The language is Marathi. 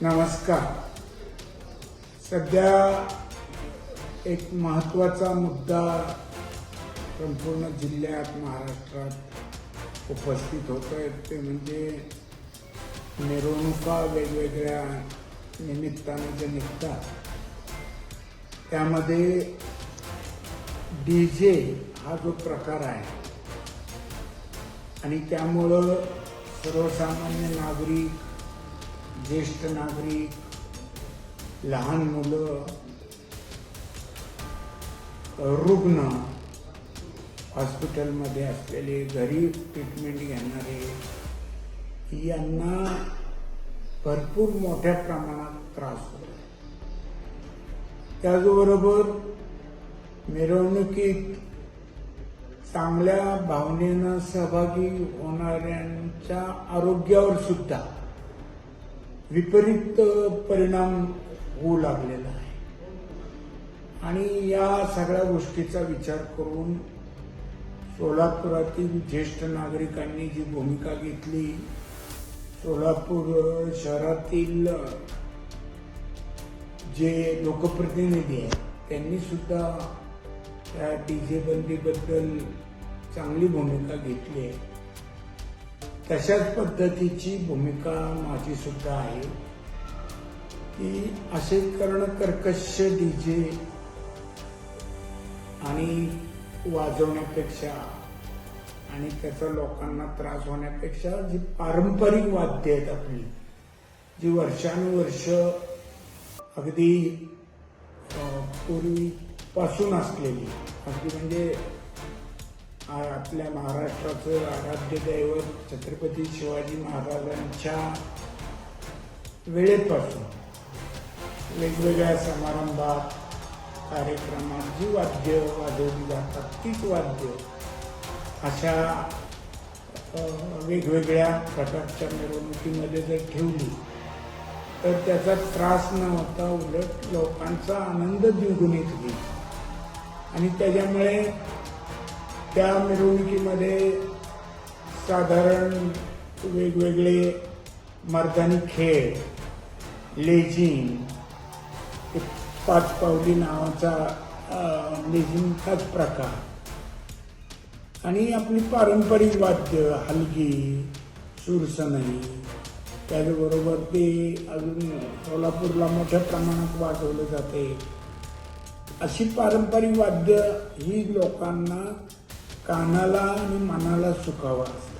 नमस्कार. सध्या एक महत्त्वाचा मुद्दा संपूर्ण जिल्ह्यात महाराष्ट्रात उपस्थित होतोय, ते म्हणजे मिरवणुका वेगवेगळ्या निमित्ताने जे निघतात त्यामध्ये DJ हा जो प्रकार आहे आणि त्यामुळं सर्वसामान्य नागरिक, ज्येष्ठ नागरिक, लहान मुलं, रुग्ण, हॉस्पिटलमध्ये असलेले, घरी ट्रीटमेंट घेणारे यांना भरपूर मोठ्या प्रमाणात त्रास होतो. त्याचबरोबर मिरवणुकीत चांगल्या भावनेनं सहभागी होणाऱ्यांच्या आरोग्यावर सुद्धा विपरीत परिणाम होऊ लागलेला आहे. आणि या सगळ्या गोष्टीचा विचार करून सोलापुरातील ज्येष्ठ नागरिकांनी जी भूमिका घेतली, सोलापूर शहरातील जे लोकप्रतिनिधी आहेत त्यांनी सुद्धा त्या DJ बंदीबद्दल चांगली भूमिका घेतली आहे. तशाच पद्धतीची भूमिका माझी सुद्धा आहे की असे करणं कर्कश DJ आणि वाजवण्यापेक्षा आणि त्याचा लोकांना त्रास होण्यापेक्षा जी पारंपरिक वाद्य आहेत आपली, जी वर्षानुवर्ष अगदी पूर्वीपासून असलेली, अगदी म्हणजे आपल्या महाराष्ट्राचं आराध्य दैवत छत्रपती शिवाजी महाराजांच्या वेळेपासून वेगवेगळ्या समारंभात, कार्यक्रमात जी वाद्य वाजवली जातात तीच वाद्य अशा वेगवेगळ्या प्रकारच्या मिरवणुकीमध्ये जर ठेवली तर त्याचा त्रास न होता उलट लोकांचा आनंद द्विगुणित होईल. आणि त्याच्यामुळे त्या मिरवणुकीमध्ये साधारण वेगवेगळे मर्दानी खेळ, लेझिम, पाच पावली नावाचा लेझिमचाच प्रकार आणि आपली पारंपरिक वाद्य हलगी, सुरसनई, त्याचबरोबर ते अजून सोलापूरला मोठ्या प्रमाणात वाजवलं जाते. अशी पारंपरिक वाद्य ही लोकांना कानाला आणि मनाला सुखावं असते.